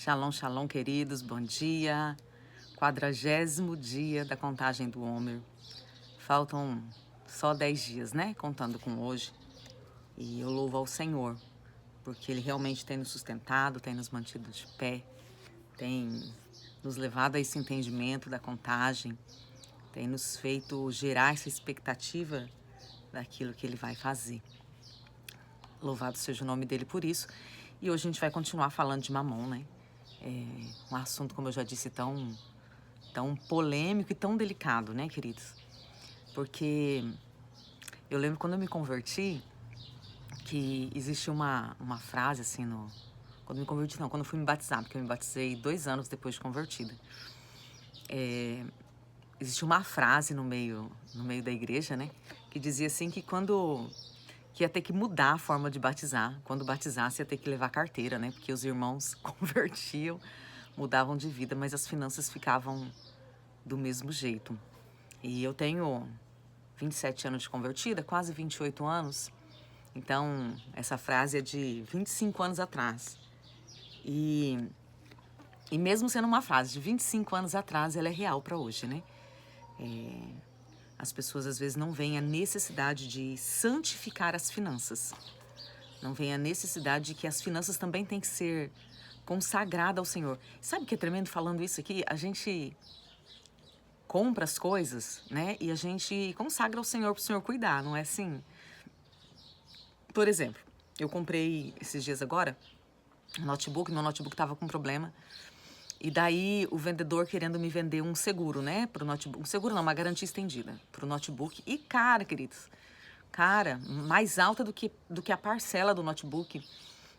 Shalom, shalom, queridos, bom dia. 40º dia da contagem do Homer. Faltam só 10 dias, né? Contando com hoje. E eu louvo ao Senhor, porque Ele realmente tem nos sustentado, tem nos mantido de pé, tem nos levado a esse entendimento da contagem, tem nos feito gerar essa expectativa daquilo que Ele vai fazer. Louvado seja o nome dEle por isso. E hoje a gente vai continuar falando de Mamon, né? Um assunto, como eu já disse, tão polêmico e tão delicado, né, queridos? Porque eu lembro quando eu me converti, que existe uma frase assim no... Quando eu me converti, não, quando eu fui me batizar, porque eu me batizei 2 anos depois de convertida. Existe uma frase no meio da igreja, né, que dizia assim que que ia ter que mudar a forma de batizar. Quando batizasse ia ter que levar carteira, né, porque os irmãos convertiam, mudavam de vida, mas as finanças ficavam do mesmo jeito. E eu tenho 27 anos de convertida, quase 28 anos. Então, essa frase é de 25 anos atrás. E mesmo sendo uma frase de 25 anos atrás, ela é real para hoje, né? As pessoas às vezes não veem a necessidade de santificar as finanças. Não veem a necessidade de que as finanças também têm que ser consagradas ao Senhor. Sabe o que é tremendo falando isso aqui? A gente compra as coisas, né? E a gente consagra ao Senhor para o Senhor cuidar, não é assim? Por exemplo, eu comprei esses dias agora um notebook, meu notebook estava com problema. E daí o vendedor querendo me vender um seguro, né, pro notebook. Um seguro não, uma garantia estendida pro notebook. E cara, queridos, cara, mais alta do que a parcela do notebook.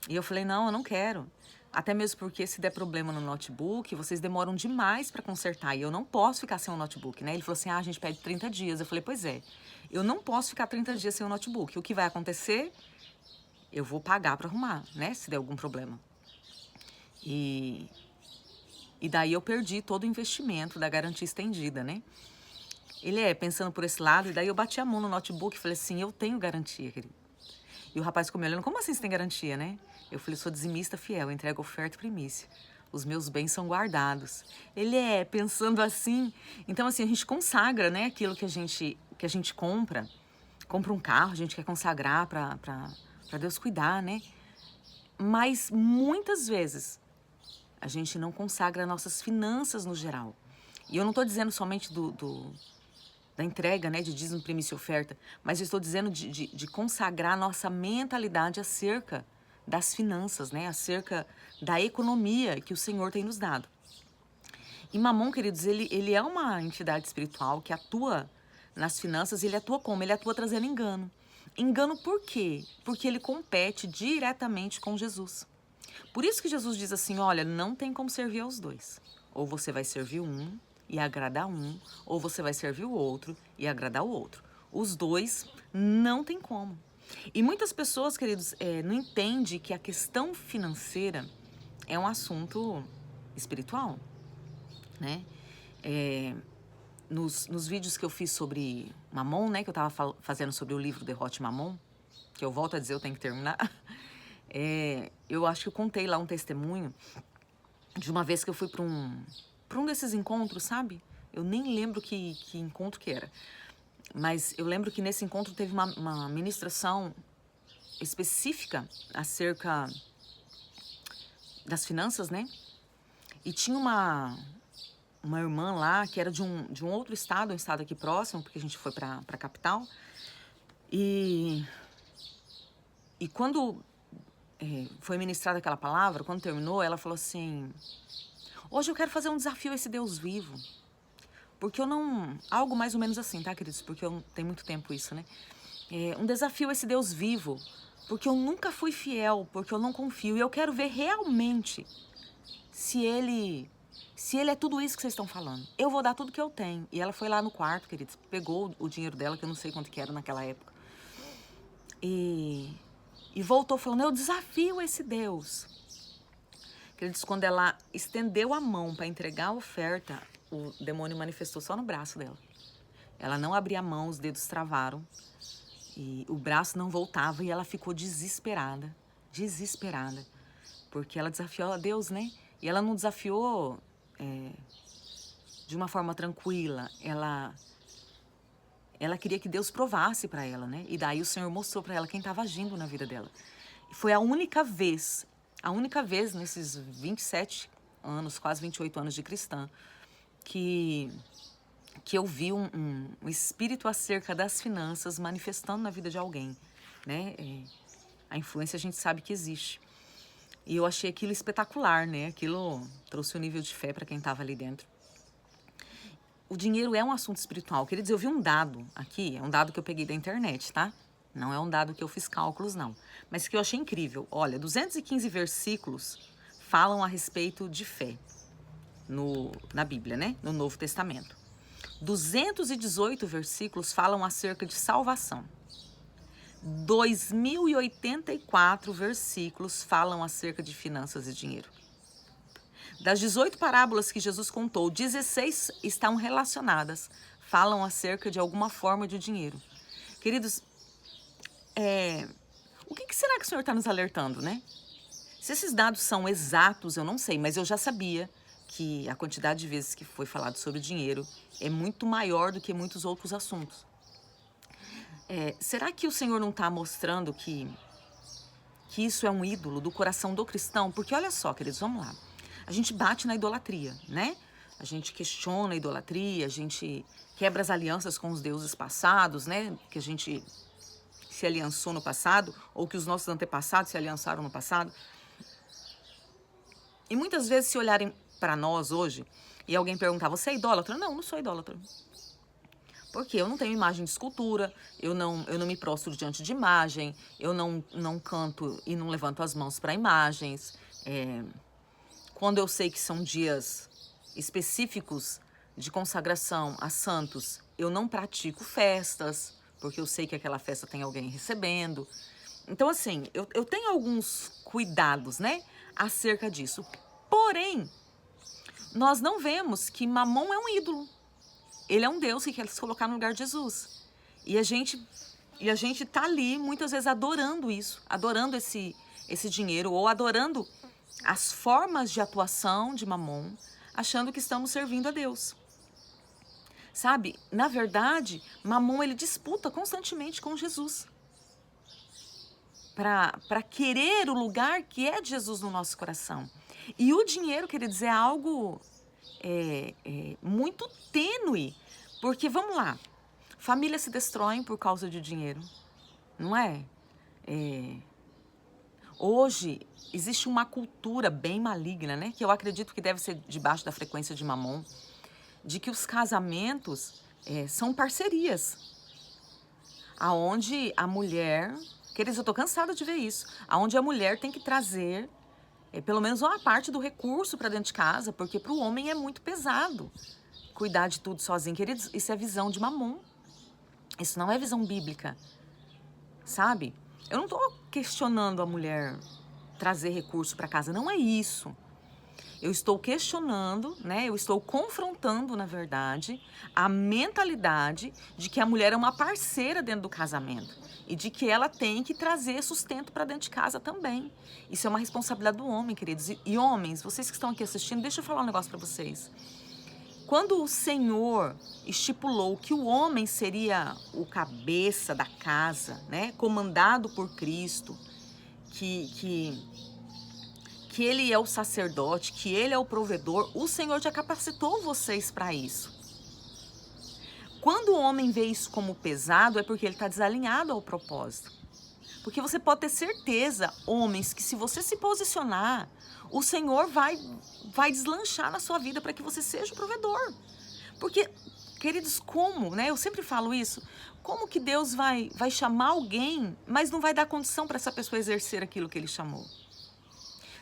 E eu falei, não, eu não quero. Até mesmo porque se der problema no notebook, vocês demoram demais para consertar. E eu não posso ficar sem um notebook, né? Ele falou assim, a gente pede 30 dias. Eu falei, pois é, eu não posso ficar 30 dias sem um notebook. O que vai acontecer? Eu vou pagar para arrumar, né, se der algum problema. E daí eu perdi todo o investimento da garantia estendida, né? Ele pensando por esse lado, e daí eu bati a mão no notebook e falei assim, eu tenho garantia, querido. E o rapaz ficou me olhando, como assim você tem garantia, né? Eu falei, sou dizimista fiel, entrego oferta e primícia. Os meus bens são guardados. Ele pensando assim. Então, assim, a gente consagra, né, aquilo que a gente compra. Compra um carro, a gente quer consagrar para Deus cuidar, né? Mas muitas vezes a gente não consagra nossas finanças no geral. E eu não estou dizendo somente da entrega, né, de dízimo, primícia e oferta, mas eu estou dizendo de consagrar nossa mentalidade acerca das finanças, né, acerca da economia que o Senhor tem nos dado. E Mamon, queridos, ele é uma entidade espiritual que atua nas finanças. Ele atua como? Ele atua trazendo engano. Engano por quê? Porque ele compete diretamente com Jesus. Por isso que Jesus diz assim, olha, não tem como servir aos dois. Ou você vai servir um e agradar um, ou você vai servir o outro e agradar o outro. Os dois não tem como. E muitas pessoas, queridos, não entendem que a questão financeira é um assunto espiritual, né? Nos vídeos que eu fiz sobre Mamon, né, que eu estava fazendo sobre o livro Derrote Mamon, que eu volto a dizer, eu tenho que terminar, eu acho que eu contei lá um testemunho de uma vez que eu fui para um desses encontros, sabe? Eu nem lembro que encontro que era. Mas eu lembro que nesse encontro teve uma ministração específica acerca das finanças, né? E tinha uma irmã lá que era de um outro estado, um estado aqui próximo, porque a gente foi para a capital. E quando foi ministrada aquela palavra, quando terminou, ela falou assim, hoje eu quero fazer um desafio a esse Deus vivo. Porque eu não... Algo mais ou menos assim, tá, queridos? Porque eu tem muito tempo isso, né? Um desafio a esse Deus vivo. Porque eu nunca fui fiel, porque eu não confio. E eu quero ver realmente se ele é tudo isso que vocês estão falando. Eu vou dar tudo que eu tenho. E ela foi lá no quarto, queridos, pegou o dinheiro dela, que eu não sei quanto que era naquela época. E voltou falando, eu desafio esse Deus. Queridos, quando ela estendeu a mão para entregar a oferta, o demônio manifestou só no braço dela. Ela não abria a mão, os dedos travaram. E o braço não voltava e ela ficou desesperada. Desesperada. Porque ela desafiou a Deus, né? E ela não desafiou de uma forma tranquila. Ela queria que Deus provasse para ela, né? E daí o Senhor mostrou para ela quem estava agindo na vida dela. E foi a única vez nesses 27 anos, quase 28 anos de cristã, que eu vi um espírito acerca das finanças manifestando na vida de alguém, né? A influência a gente sabe que existe. E eu achei aquilo espetacular, né? Aquilo trouxe um nível de fé para quem estava ali dentro. O dinheiro é um assunto espiritual. Queridos, eu vi um dado aqui, é um dado que eu peguei da internet, tá? Não é um dado que eu fiz cálculos, não. Mas que eu achei incrível. Olha, 215 versículos falam a respeito de fé na Bíblia, né? No Novo Testamento. 218 versículos falam acerca de salvação. 2.084 versículos falam acerca de finanças e dinheiro. Das 18 parábolas que Jesus contou, 16 estão relacionadas, falam acerca de alguma forma de dinheiro. Queridos, o que será que o Senhor está nos alertando, né? Se esses dados são exatos, eu não sei, mas eu já sabia que a quantidade de vezes que foi falado sobre dinheiro é muito maior do que muitos outros assuntos. Será que o Senhor não está mostrando que isso é um ídolo do coração do cristão? Porque olha só, queridos, vamos lá. A gente bate na idolatria, né? A gente questiona a idolatria, a gente quebra as alianças com os deuses passados, né? Que a gente se aliançou no passado, ou que os nossos antepassados se aliançaram no passado. E muitas vezes, se olharem para nós hoje, e alguém perguntar, você é idólatra? Não, não sou idólatra. Porque eu não tenho imagem de escultura, eu não me prostro diante de imagem, eu não canto e não levanto as mãos para imagens. Quando eu sei que são dias específicos de consagração a santos, eu não pratico festas, porque eu sei que aquela festa tem alguém recebendo. Então, assim, eu tenho alguns cuidados, né, acerca disso. Porém, nós não vemos que Mamon é um ídolo. Ele é um Deus que quer se colocar no lugar de Jesus. E a gente tá ali, muitas vezes, adorando isso, adorando esse dinheiro, ou adorando as formas de atuação de Mamon, achando que estamos servindo a Deus. Sabe, na verdade, Mamon ele disputa constantemente com Jesus para querer o lugar que é de Jesus no nosso coração. E o dinheiro, queridos, é algo muito tênue, porque, vamos lá, famílias se destroem por causa de dinheiro, não é? Hoje, existe uma cultura bem maligna, né? Que eu acredito que deve ser debaixo da frequência de Mamon, de que os casamentos são parcerias. Aonde a mulher... Queridos, eu tô cansada de ver isso. Aonde a mulher tem que trazer pelo menos uma parte do recurso para dentro de casa, porque para o homem é muito pesado cuidar de tudo sozinho. Queridos, isso é visão de Mamon. Isso não é visão bíblica, sabe? Eu não estou questionando a mulher trazer recurso para casa, não é isso. Eu estou questionando, né? Eu estou confrontando, na verdade, a mentalidade de que a mulher é uma parceira dentro do casamento e de que ela tem que trazer sustento para dentro de casa também. Isso é uma responsabilidade do homem, queridos. E homens, vocês que estão aqui assistindo, deixa eu falar um negócio para vocês. Quando o Senhor estipulou que o homem seria o cabeça da casa, né, comandado por Cristo, que ele é o sacerdote, que ele é o provedor, o Senhor já capacitou vocês para isso. Quando o homem vê isso como pesado, é porque ele está desalinhado ao propósito. Porque você pode ter certeza, homens, que se você se posicionar, o Senhor vai deslanchar na sua vida para que você seja o provedor. Porque, queridos, como, né? Eu sempre falo isso. Como que Deus vai chamar alguém, mas não vai dar condição para essa pessoa exercer aquilo que ele chamou?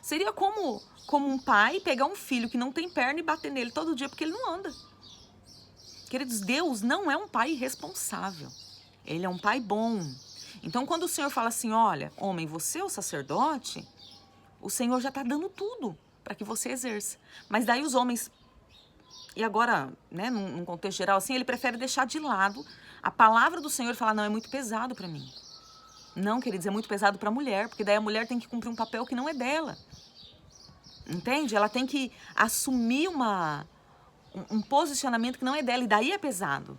Seria como um pai pegar um filho que não tem perna e bater nele todo dia porque ele não anda. Queridos, Deus não é um pai irresponsável. Ele é um pai bom. Então, quando o Senhor fala assim, olha, homem, você é o sacerdote, o Senhor já está dando tudo para que você exerça. Mas daí os homens, e agora, né, num contexto geral assim, ele prefere deixar de lado a palavra do Senhor e falar, não, é muito pesado para mim. Não, queridos, é muito pesado para a mulher, porque daí a mulher tem que cumprir um papel que não é dela. Entende? Ela tem que assumir um posicionamento que não é dela, e daí é pesado.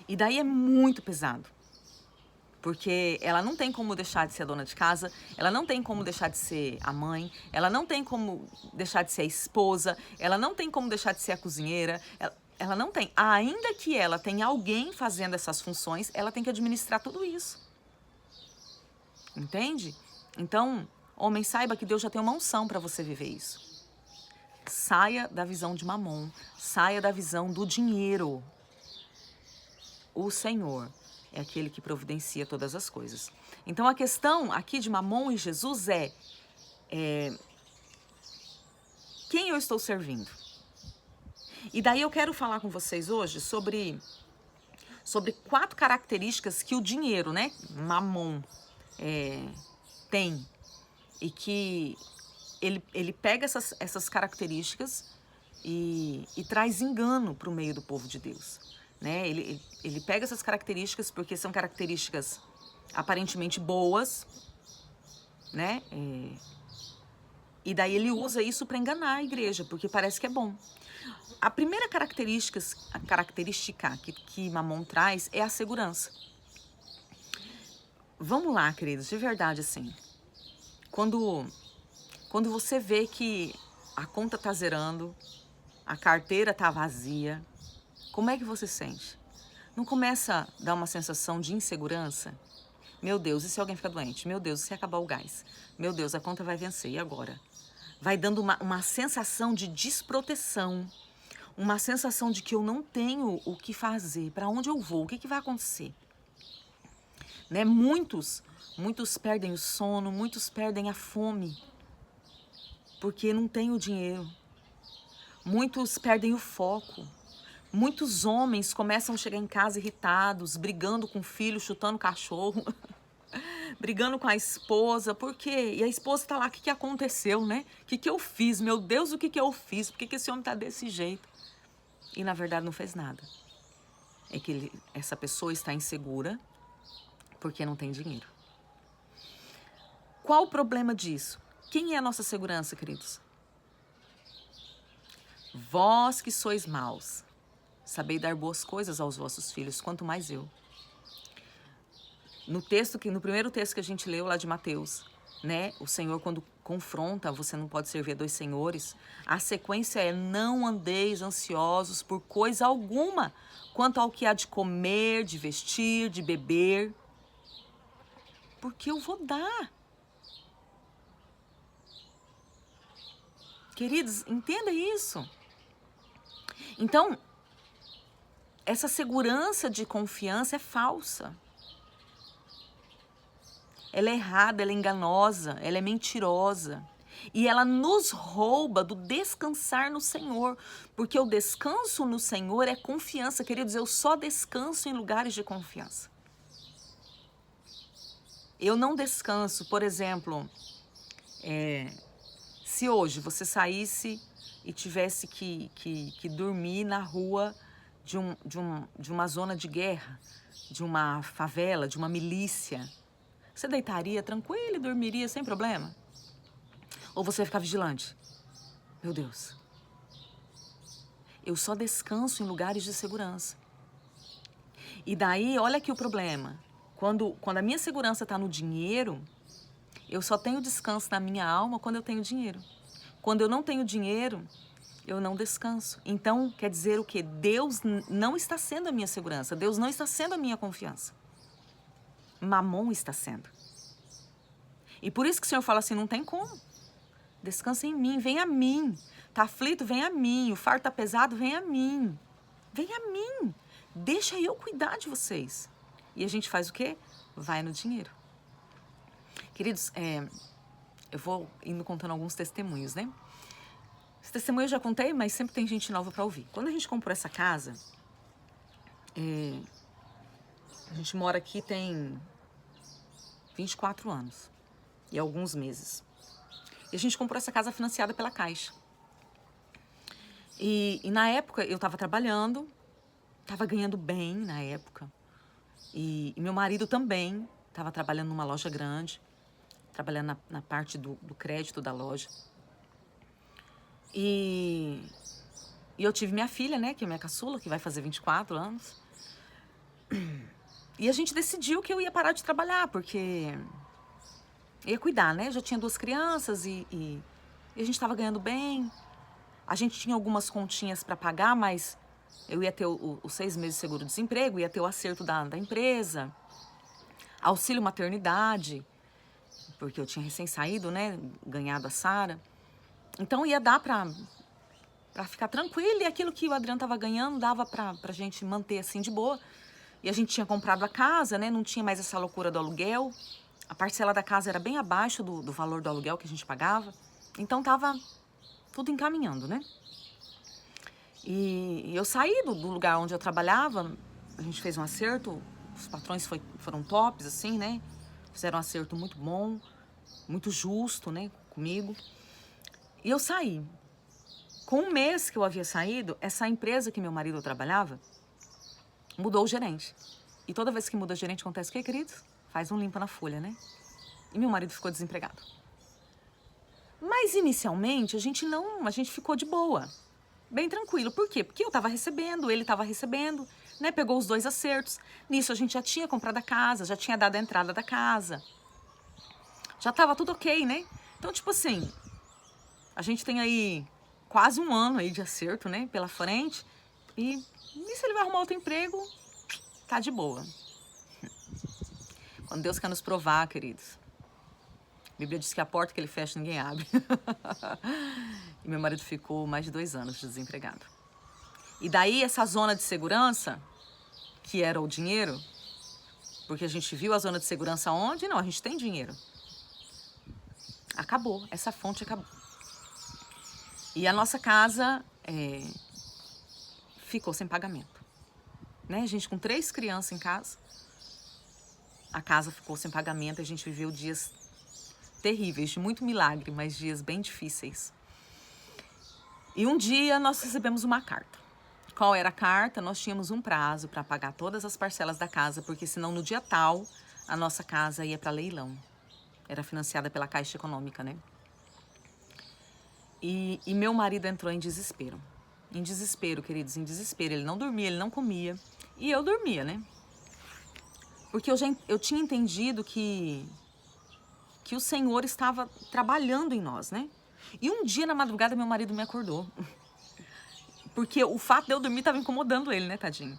E daí é muito pesado. Porque ela não tem como deixar de ser a dona de casa, ela não tem como deixar de ser a mãe, ela não tem como deixar de ser a esposa, ela não tem como deixar de ser a cozinheira, ela não tem. Ainda que ela tenha alguém fazendo essas funções, ela tem que administrar tudo isso. Entende? Então, homem, saiba que Deus já tem uma unção para você viver isso. Saia da visão de Mamon, saia da visão do dinheiro. O Senhor é aquele que providencia todas as coisas. Então a questão aqui de Mamon e Jesus é quem eu estou servindo? E daí eu quero falar com vocês hoje sobre 4 características que o dinheiro, né, Mamon, tem. E que ele pega essas características e traz engano para o meio do povo de Deus. Né? Ele pega essas características porque são características aparentemente boas, né? E daí ele usa isso para enganar a igreja, porque parece que é bom. A primeira característica que Mamon traz é a segurança. Vamos lá, queridos, de verdade, assim. Quando você vê que a conta tá zerando, a carteira tá vazia, como é que você sente? Não começa a dar uma sensação de insegurança? Meu Deus, e se alguém ficar doente? Meu Deus, e se acabar o gás? Meu Deus, a conta vai vencer, e agora? Vai dando uma sensação de desproteção, uma sensação de que eu não tenho o que fazer, para onde eu vou, o que vai acontecer? Né? Muitos perdem o sono, muitos perdem a fome, porque não tem o dinheiro. Muitos perdem o foco. Muitos homens começam a chegar em casa irritados, brigando com o filho, chutando o cachorro, brigando com a esposa. Por quê? E a esposa tá lá, o que aconteceu, né? O que eu fiz? Meu Deus, o que eu fiz? Por que esse homem tá desse jeito? E na verdade não fez nada. É que essa pessoa está insegura porque não tem dinheiro. Qual o problema disso? Quem é a nossa segurança, queridos? Vós que sois maus, sabei dar boas coisas aos vossos filhos, quanto mais eu. No primeiro texto que a gente leu lá de Mateus, né? O Senhor, quando confronta, você não pode servir a 2 senhores. A sequência é: não andeis ansiosos por coisa alguma, quanto ao que há de comer, de vestir, de beber, porque eu vou dar. Queridos, entenda isso. Então, essa segurança de confiança é falsa. Ela é errada, ela é enganosa, ela é mentirosa. E ela nos rouba do descansar no Senhor. Porque o descanso no Senhor é confiança. Queridos, eu só descanso em lugares de confiança. Eu não descanso, por exemplo, se hoje você saísse e tivesse que dormir na rua de uma zona de guerra, de uma favela, de uma milícia, você deitaria tranquilo e dormiria sem problema? Ou você ia ficar vigilante? Meu Deus. Eu só descanso em lugares de segurança. E daí, olha aqui o problema. Quando a minha segurança está no dinheiro, eu só tenho descanso na minha alma quando eu tenho dinheiro. Quando eu não tenho dinheiro, eu não descanso. Então, quer dizer o quê? Deus não está sendo a minha segurança. Deus não está sendo a minha confiança. Mamon está sendo. E por isso que o Senhor fala assim, não tem como. Descansa em mim, vem a mim. Tá aflito, vem a mim. O fardo tá pesado, vem a mim. Vem a mim. Deixa eu cuidar de vocês. E a gente faz o quê? Vai no dinheiro. Queridos, eu vou indo contando alguns testemunhos, né? Esse testemunho eu já contei, mas sempre tem gente nova para ouvir. Quando a gente comprou essa casa, a gente mora aqui tem 24 anos e alguns meses. E a gente comprou essa casa financiada pela Caixa. E na época eu estava trabalhando, estava ganhando bem na época. E meu marido também estava trabalhando numa loja grande, trabalhando na parte do crédito da loja. E, e eu tive minha filha, né, que é minha caçula, que vai fazer 24 anos. E a gente decidiu que eu ia parar de trabalhar, porque ia cuidar, né? Eu já tinha 2 crianças e a gente estava ganhando bem. A gente tinha algumas continhas para pagar, mas eu ia ter os 6 meses de seguro-desemprego, ia ter o acerto da empresa, auxílio maternidade, porque eu tinha recém saído, né? Ganhado a Sara. Então ia dar para ficar tranquilo, e aquilo que o Adriano estava ganhando dava para a gente manter assim de boa. E a gente tinha comprado a casa, né? Não tinha mais essa loucura do aluguel. A parcela da casa era bem abaixo do valor do aluguel que a gente pagava. Então tava tudo encaminhando, né? E eu saí do lugar onde eu trabalhava, a gente fez um acerto, os patrões foram tops, assim, né? Fizeram um acerto muito bom, muito justo, né, comigo. E eu saí. Com um mês que eu havia saído, essa empresa que meu marido trabalhava mudou o gerente. E toda vez que muda o gerente, acontece o quê, queridos? Faz um limpa na folha, né? E meu marido ficou desempregado. Mas inicialmente a gente ficou de boa, bem tranquilo. Por quê? Porque eu estava recebendo, ele estava recebendo, né? Pegou os 2 acertos. Nisso a gente já tinha comprado a casa, já tinha dado a entrada da casa. Já estava tudo ok, né? Então, tipo assim, a gente tem aí quase 1 ano aí de acerto, né? Pela frente. E se ele vai arrumar outro emprego, tá de boa. Quando Deus quer nos provar, queridos, a Bíblia diz que a porta que ele fecha, ninguém abre. E meu marido ficou mais de 2 anos desempregado. E daí essa zona de segurança, que era o dinheiro, porque a gente viu a zona de segurança onde? Não, a gente tem dinheiro. Acabou, essa fonte acabou. E a nossa casa ficou sem pagamento. Né? A gente com 3 crianças em casa, a casa ficou sem pagamento, a gente viveu dias terríveis, de muito milagre, mas dias bem difíceis. E um dia nós recebemos uma carta. Qual era a carta? Nós tínhamos um prazo para pagar todas as parcelas da casa, porque senão no dia tal a nossa casa ia para leilão. Era financiada pela Caixa Econômica, né? E meu marido entrou em desespero. Em desespero, queridos, em desespero. Ele não dormia, ele não comia. E eu dormia, né? Porque eu tinha entendido que o Senhor estava trabalhando em nós, né? E um dia na madrugada meu marido me acordou. Porque o fato de eu dormir estava incomodando ele, né, tadinho?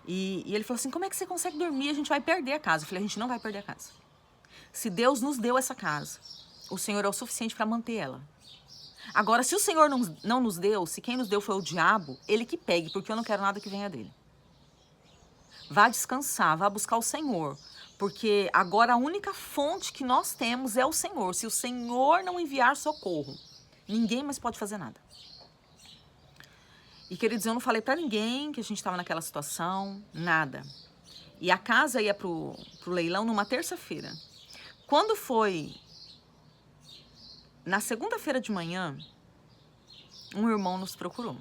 E ele falou assim, como é que você consegue dormir? A gente vai perder a casa. Eu falei, a gente não vai perder a casa. Se Deus nos deu essa casa, o Senhor é o suficiente para manter ela. Agora, se o Senhor não nos deu, se quem nos deu foi o diabo, ele que pegue, porque eu não quero nada que venha dele. Vá descansar, vá buscar o Senhor. Porque agora a única fonte que nós temos é o Senhor. Se o Senhor não enviar socorro, ninguém mais pode fazer nada. E, queridos, eu não falei pra ninguém que a gente estava naquela situação, nada. E a casa ia pro leilão numa terça-feira. Quando foi na segunda-feira de manhã, um irmão nos procurou.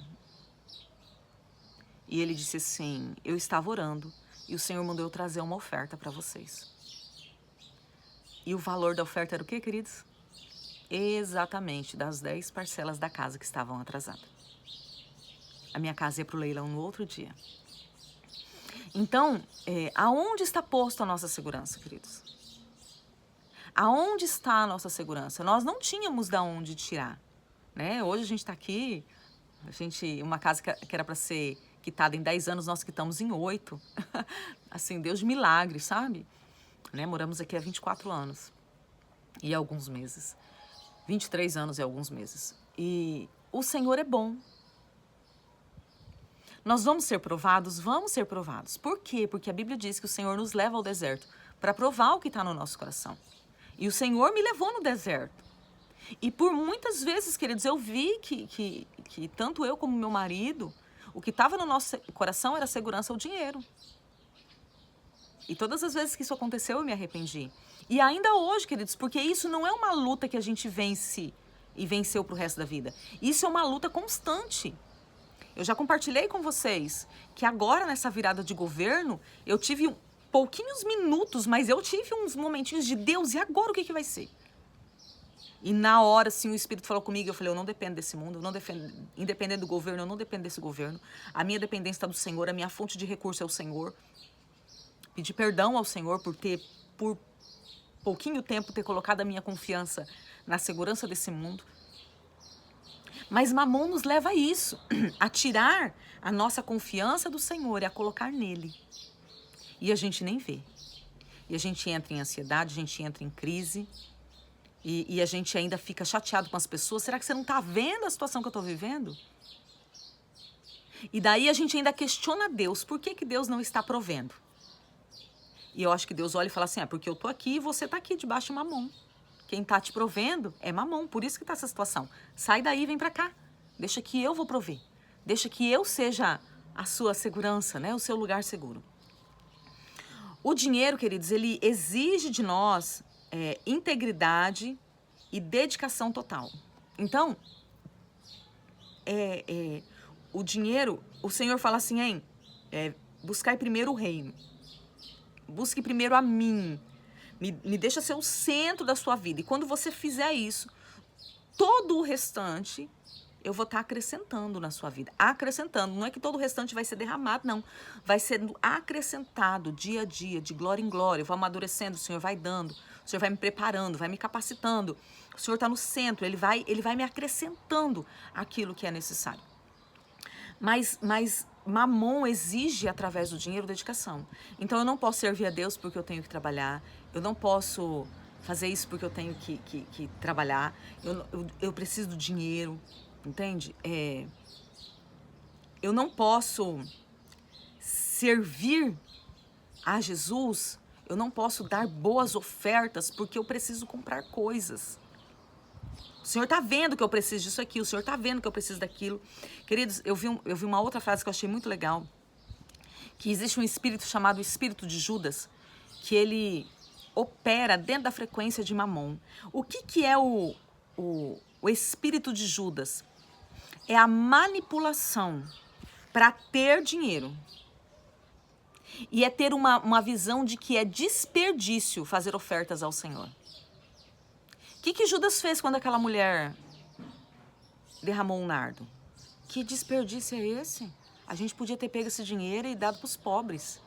E ele disse assim, eu estava orando e o Senhor mandou eu trazer uma oferta para vocês. E o valor da oferta era o quê, queridos? Exatamente, das 10 parcelas da casa que estavam atrasadas. A minha casa ia para o leilão no outro dia. Então, aonde está posto a nossa segurança, queridos? Aonde está a nossa segurança? Nós não tínhamos de onde tirar, né? Hoje a gente está aqui, uma casa que era para ser quitada em 10 anos, nós quitamos em 8. Assim, Deus de milagre, sabe? Né? Moramos aqui há 24 anos e alguns meses. 23 anos e alguns meses. E o Senhor é bom. Nós vamos ser provados? Vamos ser provados. Por quê? Porque a Bíblia diz que o Senhor nos leva ao deserto para provar o que está no nosso coração. E o Senhor me levou no deserto. E por muitas vezes, queridos, eu vi que tanto eu como meu marido, o que estava no nosso coração era a segurança ou dinheiro. E todas as vezes que isso aconteceu, eu me arrependi. E ainda hoje, queridos, porque isso não é uma luta que a gente vence e venceu para o resto da vida. Isso é uma luta constante. Eu já compartilhei com vocês que agora, nessa virada de governo, eu tive pouquinhos minutos, mas eu tive uns momentinhos de Deus, e agora o que vai ser? E na hora, assim, o Espírito falou comigo, eu falei, eu não dependo desse mundo, eu não dependo, independente do governo, eu não dependo desse governo. A minha dependência está do Senhor, a minha fonte de recurso é o Senhor. Pedi perdão ao Senhor por pouquinho tempo, ter colocado a minha confiança na segurança desse mundo. Mas Mamon nos leva a isso, a tirar a nossa confiança do Senhor e a colocar nele. E a gente nem vê. E a gente entra em ansiedade, a gente entra em crise. E a gente ainda fica chateado com as pessoas. Será que você não está vendo a situação que eu estou vivendo? E daí a gente ainda questiona Deus. Por que Deus não está provendo? E eu acho que Deus olha e fala assim, porque eu estou aqui e você está aqui debaixo de Mamon. Quem está te provendo é Mamon, por isso que está essa situação. Sai daí, vem para cá. Deixa que eu vou prover. Deixa que eu seja a sua segurança, né? O seu lugar seguro. O dinheiro, queridos, ele exige de nós integridade e dedicação total. Então, o dinheiro, o Senhor fala assim, buscai primeiro o reino. Busque primeiro a mim. Me deixa ser o centro da sua vida. E quando você fizer isso, todo o restante eu vou estar acrescentando na sua vida. Acrescentando. Não é que todo o restante vai ser derramado, não. Vai sendo acrescentado dia a dia, de glória em glória. Eu vou amadurecendo, o Senhor vai dando. O Senhor vai me preparando, vai me capacitando. O Senhor está no centro, Ele vai me acrescentando aquilo que é necessário. Mas Mamon exige, através do dinheiro, dedicação. Então, eu não posso servir a Deus porque eu tenho que trabalhar. Eu não posso fazer isso porque eu tenho que trabalhar. Eu preciso do dinheiro, entende? Eu não posso servir a Jesus, eu não posso dar boas ofertas porque eu preciso comprar coisas. O Senhor está vendo que eu preciso disso aqui, o Senhor está vendo que eu preciso daquilo. Queridos, eu vi uma outra frase que eu achei muito legal, que existe um espírito chamado espírito de Judas, que ele opera dentro da frequência de Mamon. O que é o espírito de Judas? É a manipulação para ter dinheiro. E é ter uma visão de que é desperdício fazer ofertas ao Senhor. O que Judas fez quando aquela mulher derramou um nardo? Que desperdício é esse? A gente podia ter pego esse dinheiro e dado para os pobres.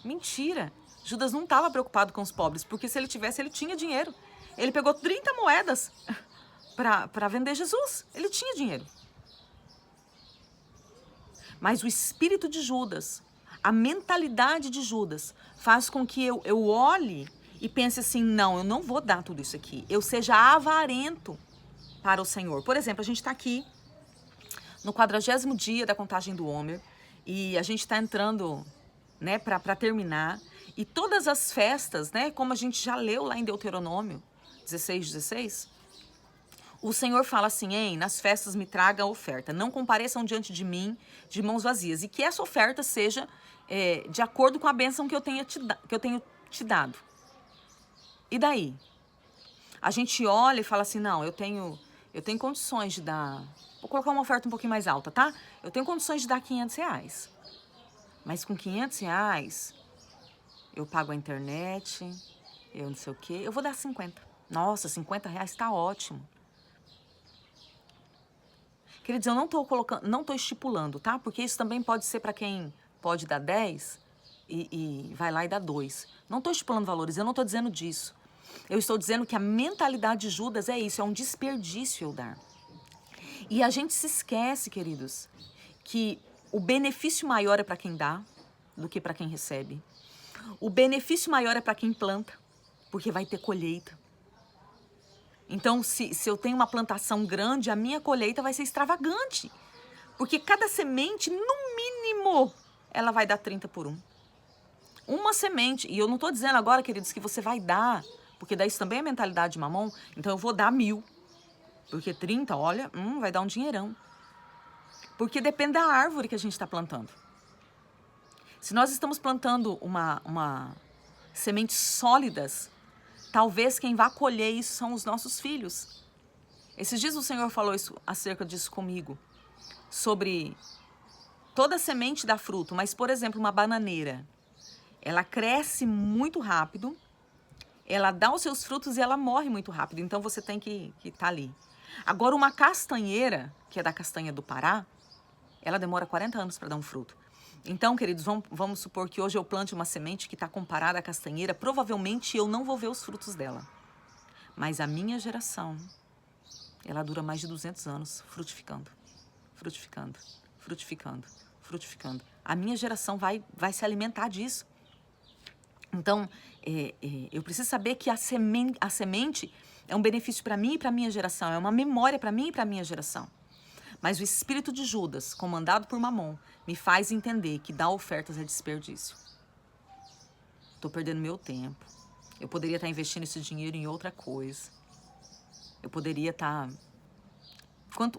Mentira! Judas não estava preocupado com os pobres, porque se ele tivesse, ele tinha dinheiro. Ele pegou 30 moedas para vender Jesus. Ele tinha dinheiro. Mas o espírito de Judas, a mentalidade de Judas, faz com que eu olhe e pense assim, não, eu não vou dar tudo isso aqui. Eu seja avarento para o Senhor. Por exemplo, a gente está aqui no 40º dia da contagem do Homer e a gente está entrando, né, para terminar. E todas as festas, né, como a gente já leu lá em Deuteronômio 16:16, o Senhor fala assim, nas festas me traga a oferta. Não compareçam diante de mim de mãos vazias. E que essa oferta seja de acordo com a bênção que eu tenho te dado. E daí? A gente olha e fala assim, não, eu tenho condições de dar... Vou colocar uma oferta um pouquinho mais alta, tá? Eu tenho condições de dar R$500. Mas com R$500, eu pago a internet, eu não sei o quê. Eu vou dar 50. Nossa, R$50 tá ótimo. Queridos, eu não estou estipulando, tá? Porque isso também pode ser para quem pode dar 10 e vai lá e dá 2. Não estou estipulando valores, eu não estou dizendo disso. Eu estou dizendo que a mentalidade de Judas é isso, é um desperdício eu dar. E a gente se esquece, queridos, que o benefício maior é para quem dá do que para quem recebe. O benefício maior é para quem planta, porque vai ter colheita. Então, se eu tenho uma plantação grande, a minha colheita vai ser extravagante. Porque cada semente, no mínimo, ela vai dar 30 por 1. Uma semente. E eu não estou dizendo agora, queridos, que você vai dar, porque daí isso também é mentalidade de Mamon. Então, eu vou dar 1000. Porque 30, olha, vai dar um dinheirão. Porque depende da árvore que a gente está plantando. Se nós estamos plantando uma sementes sólidas, talvez quem vai colher isso são os nossos filhos. Esses dias o Senhor falou acerca disso comigo. Sobre toda semente dá fruto, mas, por exemplo, uma bananeira. Ela cresce muito rápido ela dá os seus frutos e ela morre muito rápido. Então você tem que estar ali. Agora, uma castanheira, que é da castanha do Pará, ela demora 40 anos para dar um fruto. Então, queridos, vamos supor que hoje eu plante uma semente que está comparada à castanheira. Provavelmente eu não vou ver os frutos dela. Mas a minha geração, ela dura mais de 200 anos frutificando, frutificando, frutificando, frutificando. A minha geração vai se alimentar disso. Então, eu preciso saber que a semente é um benefício para mim e para a minha geração, é uma memória para mim e para a minha geração. Mas o espírito de Judas, comandado por Mamon, me faz entender que dar ofertas é desperdício. Estou perdendo meu tempo. Eu poderia estar investindo esse dinheiro em outra coisa. Eu poderia estar...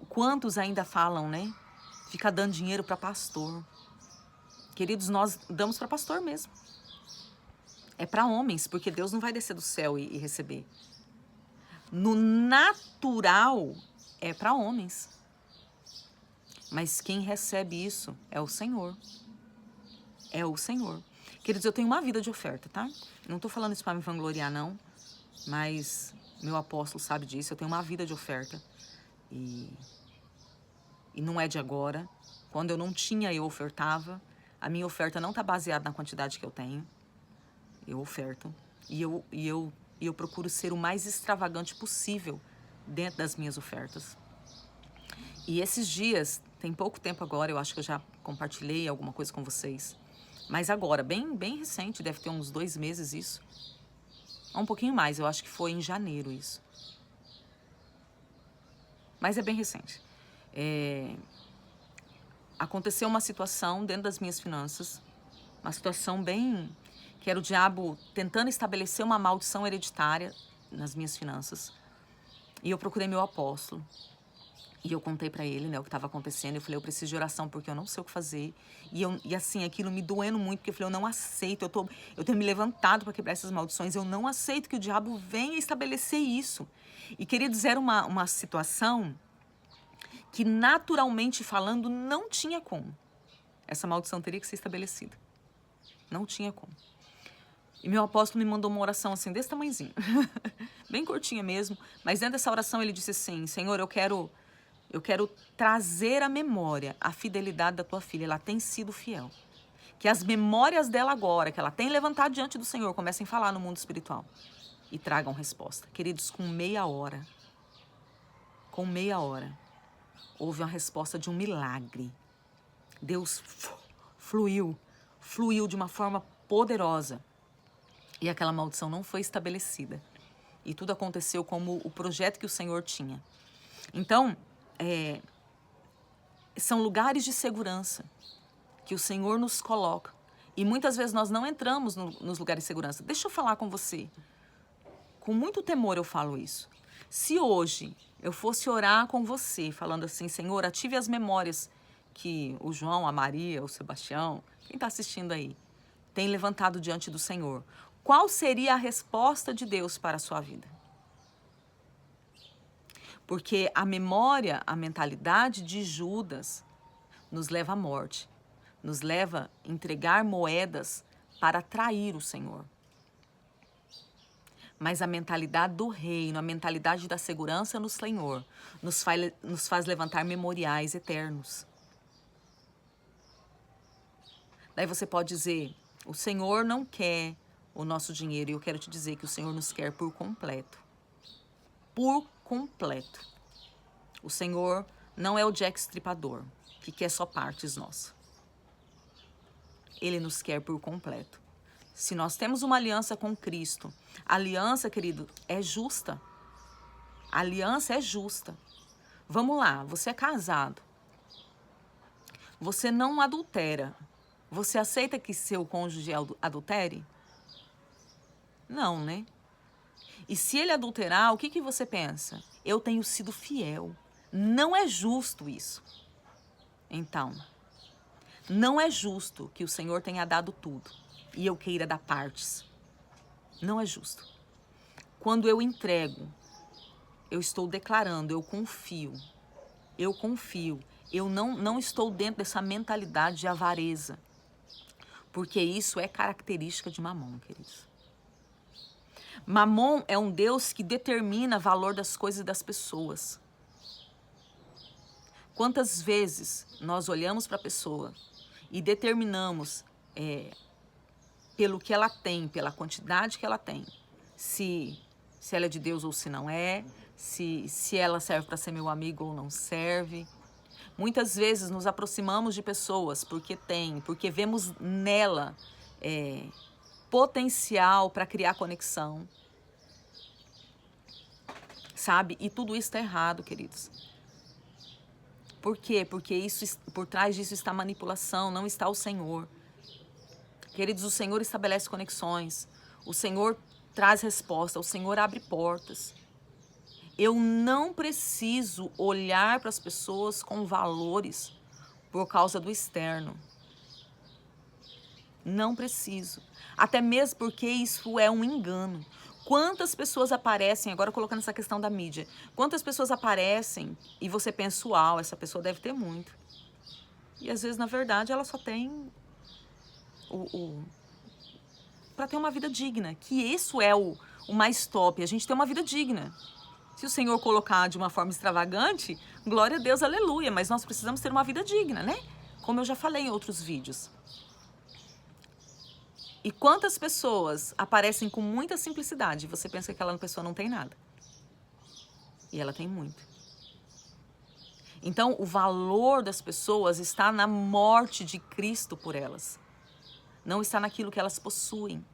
Quantos ainda falam, né? Fica dando dinheiro para pastor. Queridos, nós damos para pastor mesmo. É para homens, porque Deus não vai descer do céu e receber. No natural, é para homens. Mas quem recebe isso é o Senhor. É o Senhor. Queridos, eu tenho uma vida de oferta, tá? Não tô falando isso para me vangloriar, não. Mas meu apóstolo sabe disso. Eu tenho uma vida de oferta. E não é de agora. Quando eu não tinha, eu ofertava. A minha oferta não tá baseada na quantidade que eu tenho. Eu oferto. E eu procuro ser o mais extravagante possível dentro das minhas ofertas. E esses dias, tem pouco tempo agora, eu acho que eu já compartilhei alguma coisa com vocês. Mas agora, bem recente, deve ter uns 2 meses isso. Um pouquinho mais, eu acho que foi em janeiro isso. Mas é bem recente. Aconteceu uma situação dentro das minhas finanças, uma situação bem... que era o diabo tentando estabelecer uma maldição hereditária nas minhas finanças. E eu procurei meu apóstolo. E eu contei pra ele, né, o que estava acontecendo. Eu falei, eu preciso de oração porque eu não sei o que fazer. E assim, aquilo me doendo muito, porque eu falei, eu não aceito. Eu tenho me levantado para quebrar essas maldições. Eu não aceito que o diabo venha estabelecer isso. E, queridos, era uma situação que, naturalmente falando, não tinha como. Essa maldição teria que ser estabelecida. Não tinha como. E meu apóstolo me mandou uma oração assim, desse tamanhozinho. Bem curtinha mesmo. Mas dentro dessa oração ele disse assim, Senhor, eu quero trazer à memória a fidelidade da tua filha. Ela tem sido fiel. Que as memórias dela agora, que ela tem levantado diante do Senhor, comecem a falar no mundo espiritual. E tragam resposta. Queridos, com meia hora, houve uma resposta de um milagre. Deus fluiu de uma forma poderosa. E aquela maldição não foi estabelecida. E tudo aconteceu como o projeto que o Senhor tinha. Então, são lugares de segurança que o Senhor nos coloca. E muitas vezes nós não entramos nos lugares de segurança. Deixa eu falar com você. Com muito temor eu falo isso. Se hoje eu fosse orar com você, falando assim, Senhor, ative as memórias que o João, a Maria, o Sebastião, quem está assistindo aí, tem levantado diante do Senhor. Qual seria a resposta de Deus para a sua vida? Porque a memória, a mentalidade de Judas nos leva à morte. Nos leva a entregar moedas para trair o Senhor. Mas a mentalidade do reino, a mentalidade da segurança no Senhor, nos faz levantar memoriais eternos. Daí você pode dizer, o Senhor não quer o nosso dinheiro. E eu quero te dizer que o Senhor nos quer por completo. Por completo. O Senhor não é o Jack Estripador, que quer só partes nossas. Ele nos quer por completo. Se nós temos uma aliança com Cristo, a aliança, querido, é justa. A aliança é justa. Vamos lá, você é casado. Você não adultera. Você aceita que seu cônjuge adultere? Não, né? E se ele adulterar, o que você pensa? Eu tenho sido fiel. Não é justo isso. Então, não é justo que o Senhor tenha dado tudo e eu queira dar partes. Não é justo. Quando eu entrego, eu estou declarando, eu confio. Eu não estou dentro dessa mentalidade de avareza. Porque isso é característica de Mamon, queridos. Mamon é um Deus que determina o valor das coisas e das pessoas. Quantas vezes nós olhamos para a pessoa e determinamos pelo que ela tem, pela quantidade que ela tem, se ela é de Deus ou se não é, se ela serve para ser meu amigo ou não serve. Muitas vezes nos aproximamos de pessoas porque vemos nela potencial para criar conexão, sabe? E tudo isso está errado, queridos. Por quê? Porque por trás disso está manipulação, não está o Senhor. Queridos, o Senhor estabelece conexões, o Senhor traz resposta, o Senhor abre portas. Eu não preciso olhar para as pessoas com valores por causa do externo. Não preciso. Até mesmo porque isso é um engano. Quantas pessoas aparecem, agora colocando essa questão da mídia, quantas pessoas aparecem e você pensa, uau, essa pessoa deve ter muito. E às vezes, na verdade, ela só tem para ter uma vida digna, que isso é o mais top, a gente ter uma vida digna. Se o Senhor colocar de uma forma extravagante, glória a Deus, aleluia, mas nós precisamos ter uma vida digna, né? Como eu já falei em outros vídeos. E quantas pessoas aparecem com muita simplicidade, você pensa que aquela pessoa não tem nada. E ela tem muito. Então, o valor das pessoas está na morte de Cristo por elas. Não está naquilo que elas possuem.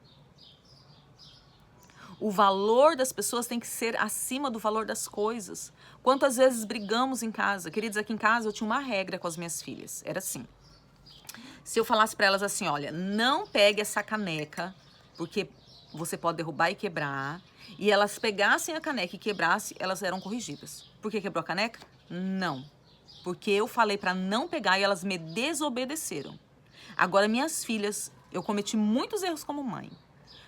O valor das pessoas tem que ser acima do valor das coisas. Quantas vezes brigamos em casa? Queridos, aqui em casa eu tinha uma regra com as minhas filhas. Era assim. Se eu falasse para elas assim, olha, não pegue essa caneca, porque você pode derrubar e quebrar. E elas pegassem a caneca e quebrassem, elas eram corrigidas. Por que quebrou a caneca? Não. Porque eu falei para não pegar e elas me desobedeceram. Agora, minhas filhas, eu cometi muitos erros como mãe.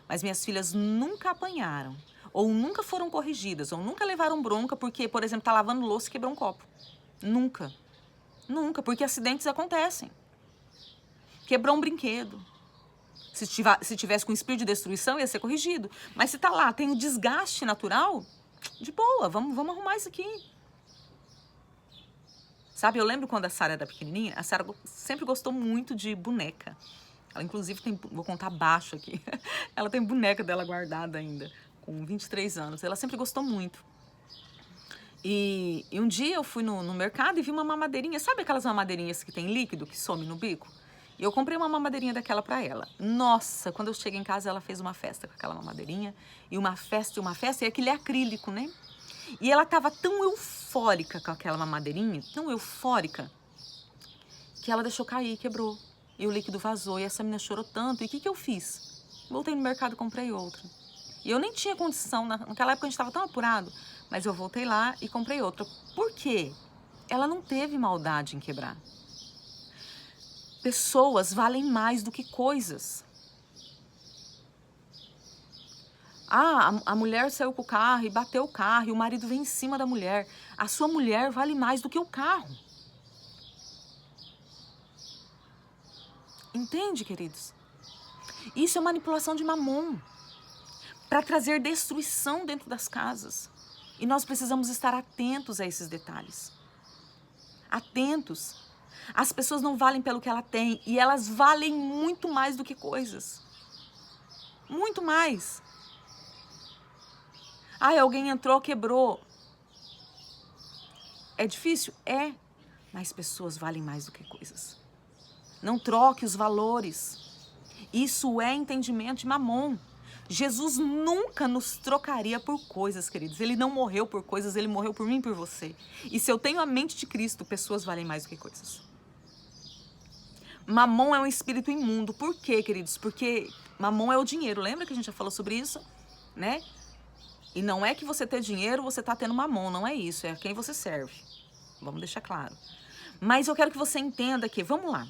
Mas minhas filhas nunca apanharam, ou nunca foram corrigidas, ou nunca levaram bronca porque, por exemplo, tá lavando louça e quebrou um copo. Nunca. Nunca, porque acidentes acontecem. Quebrou um brinquedo. Se tivesse com espírito de destruição, ia ser corrigido. Mas se tá lá, tem um desgaste natural, de boa, vamos arrumar isso aqui. Sabe, eu lembro quando a Sara era pequenininha, a Sara sempre gostou muito de boneca. Ela, inclusive, tem, vou contar baixo aqui, ela tem boneca dela guardada ainda, com 23 anos. Ela sempre gostou muito. E um dia eu fui no mercado e vi uma mamadeirinha. Sabe aquelas mamadeirinhas que tem líquido, que some no bico? E eu comprei uma mamadeirinha daquela pra ela. Nossa, quando eu cheguei em casa, ela fez uma festa com aquela mamadeirinha. E uma festa, e aquele acrílico, né? E ela tava tão eufórica com aquela mamadeirinha, tão eufórica, que ela deixou cair e quebrou. E o líquido vazou, e essa menina chorou tanto. E o que eu fiz? Voltei no mercado e comprei outra. E eu nem tinha condição, naquela época a gente estava tão apurado, mas eu voltei lá e comprei outra. Por quê? Ela não teve maldade em quebrar. Pessoas valem mais do que coisas. Ah, a mulher saiu com o carro e bateu o carro, e o marido vem em cima da mulher. A sua mulher vale mais do que o carro. Entende, queridos? Isso é manipulação de Mamon para trazer destruição dentro das casas. E nós precisamos estar atentos a esses detalhes. Atentos. As pessoas não valem pelo que ela tem e elas valem muito mais do que coisas. Muito mais. Ai, alguém entrou, quebrou. É difícil? É. Mas pessoas valem mais do que coisas. Não troque os valores. Isso é entendimento de Mamon. Jesus nunca nos trocaria por coisas, queridos. Ele não morreu por coisas, ele morreu por mim e por você. E se eu tenho a mente de Cristo, pessoas valem mais do que coisas. Mamon é um espírito imundo. Por quê, queridos? Porque Mamon é o dinheiro. Lembra que a gente já falou sobre isso? Né? E não é que você ter dinheiro, você tá tendo Mamon. Não é isso. É a quem você serve. Vamos deixar claro. Mas eu quero que você entenda que, vamos lá.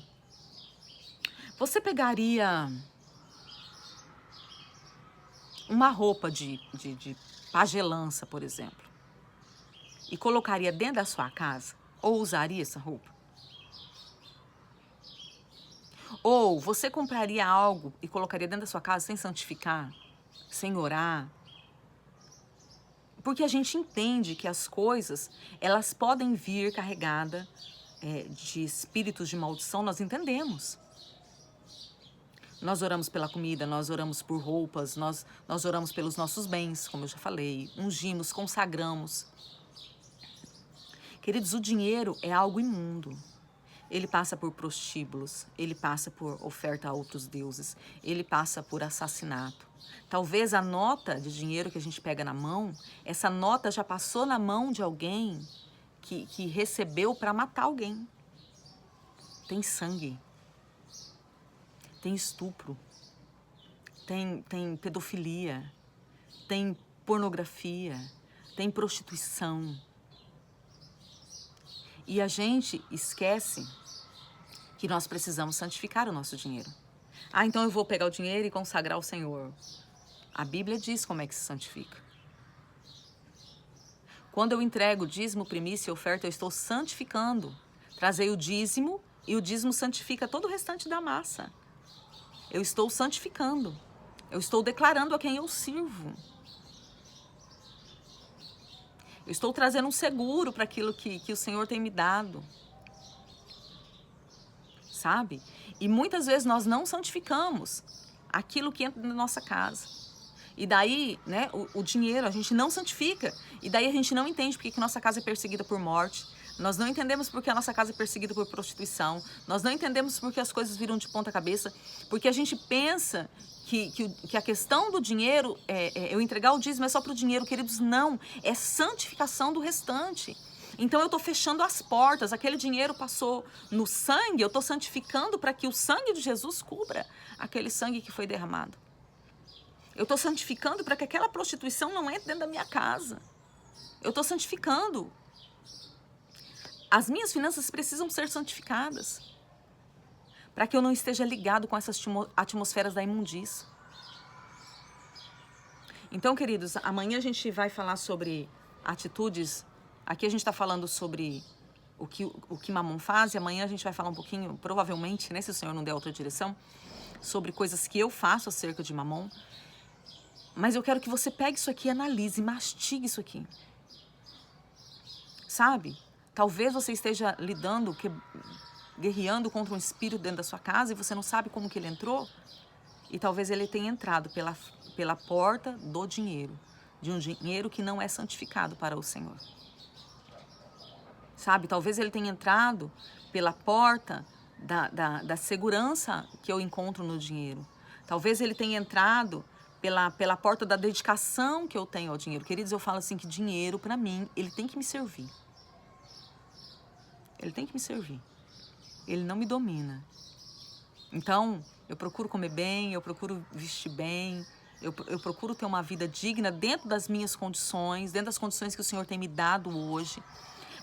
Você pegaria uma roupa de pagelança, por exemplo, e colocaria dentro da sua casa? Ou usaria essa roupa? Ou você compraria algo e colocaria dentro da sua casa sem santificar, sem orar, Porque a gente entende que as coisas, elas podem vir carregadas de espíritos de maldição, nós entendemos. Nós oramos pela comida, nós oramos por roupas, nós oramos pelos nossos bens, como eu já falei, ungimos, consagramos. Queridos, o dinheiro é algo imundo. Ele passa por prostíbulos, ele passa por oferta a outros deuses, ele passa por assassinato. Talvez a nota de dinheiro que a gente pega na mão, essa nota já passou na mão de alguém que recebeu para matar alguém. Tem sangue, tem estupro, tem pedofilia, tem pornografia, tem prostituição. E a gente esquece que nós precisamos santificar o nosso dinheiro. Ah, então eu vou pegar o dinheiro e consagrar ao Senhor. A Bíblia diz como é que se santifica. Quando eu entrego dízimo, primícia e oferta, eu estou santificando. Trazei o dízimo e o dízimo santifica todo o restante da massa. Eu estou santificando. Eu estou declarando a quem eu sirvo. Eu estou trazendo um seguro para aquilo que o Senhor tem me dado. Sabe? E muitas vezes nós não santificamos aquilo que entra na nossa casa. E daí, né, o dinheiro a gente não santifica. E daí a gente não entende porque que nossa casa é perseguida por morte. Nós não entendemos porque a nossa casa é perseguida por prostituição. Nós não entendemos porque as coisas viram de ponta cabeça. Porque a gente pensa que a questão do dinheiro, eu entregar o dízimo é só para o dinheiro, queridos. Não, é santificação do restante. Então eu estou fechando as portas, aquele dinheiro passou no sangue, eu estou santificando para que o sangue de Jesus cubra aquele sangue que foi derramado. Eu estou santificando para que aquela prostituição não entre dentro da minha casa. Eu estou santificando. As minhas finanças precisam ser santificadas para que eu não esteja ligado com essas atmosferas da imundícia. Então, queridos, amanhã a gente vai falar sobre atitudes. Aqui a gente está falando sobre o que Mamon faz, e amanhã a gente vai falar um pouquinho, provavelmente, né, se o Senhor não der outra direção, sobre coisas que eu faço acerca de Mamon. Mas eu quero que você pegue isso aqui, analise, mastigue isso aqui. Sabe? Talvez você esteja guerreando contra um espírito dentro da sua casa e você não sabe como que ele entrou. E talvez ele tenha entrado pela porta do dinheiro, de um dinheiro que não é santificado para o Senhor. Sabe? Talvez ele tenha entrado pela porta da segurança que eu encontro no dinheiro. Talvez ele tenha entrado pela porta da dedicação que eu tenho ao dinheiro. Queridos, eu falo assim que dinheiro, para mim, ele tem que me servir. Ele tem que me servir. Ele não me domina. Então, eu procuro comer bem, eu procuro vestir bem, eu procuro ter uma vida digna dentro das minhas condições, dentro das condições que o Senhor tem me dado hoje.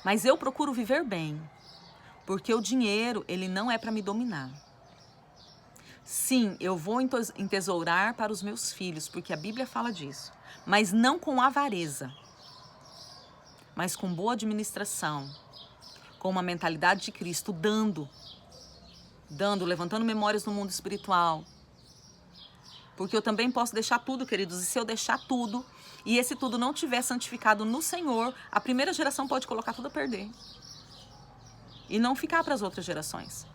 Mas eu procuro viver bem, porque o dinheiro, ele não é para me dominar. Sim, eu vou entesourar para os meus filhos, porque a Bíblia fala disso. Mas não com avareza, mas com boa administração, com uma mentalidade de Cristo, dando, levantando memórias no mundo espiritual. Porque eu também posso deixar tudo, queridos, e se eu deixar tudo, e esse tudo não tiver santificado no Senhor, a primeira geração pode colocar tudo a perder. E não ficar para as outras gerações.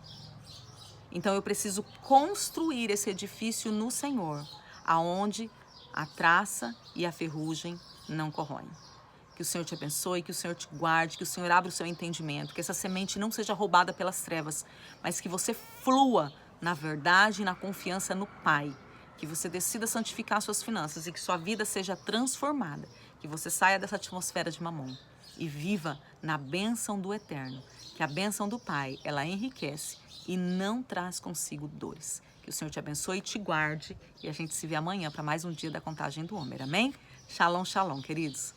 Então eu preciso construir esse edifício no Senhor, aonde a traça e a ferrugem não corroem. Que o Senhor te abençoe, que o Senhor te guarde, que o Senhor abra o seu entendimento, que essa semente não seja roubada pelas trevas, mas que você flua na verdade e na confiança no Pai. Que você decida santificar suas finanças e que sua vida seja transformada. Que você saia dessa atmosfera de Mamon e viva na bênção do Eterno. Que a bênção do Pai, ela enriquece e não traz consigo dores. Que o Senhor te abençoe e te guarde. E a gente se vê amanhã para mais um dia da contagem do Homer. Amém? Shalom, shalom, queridos.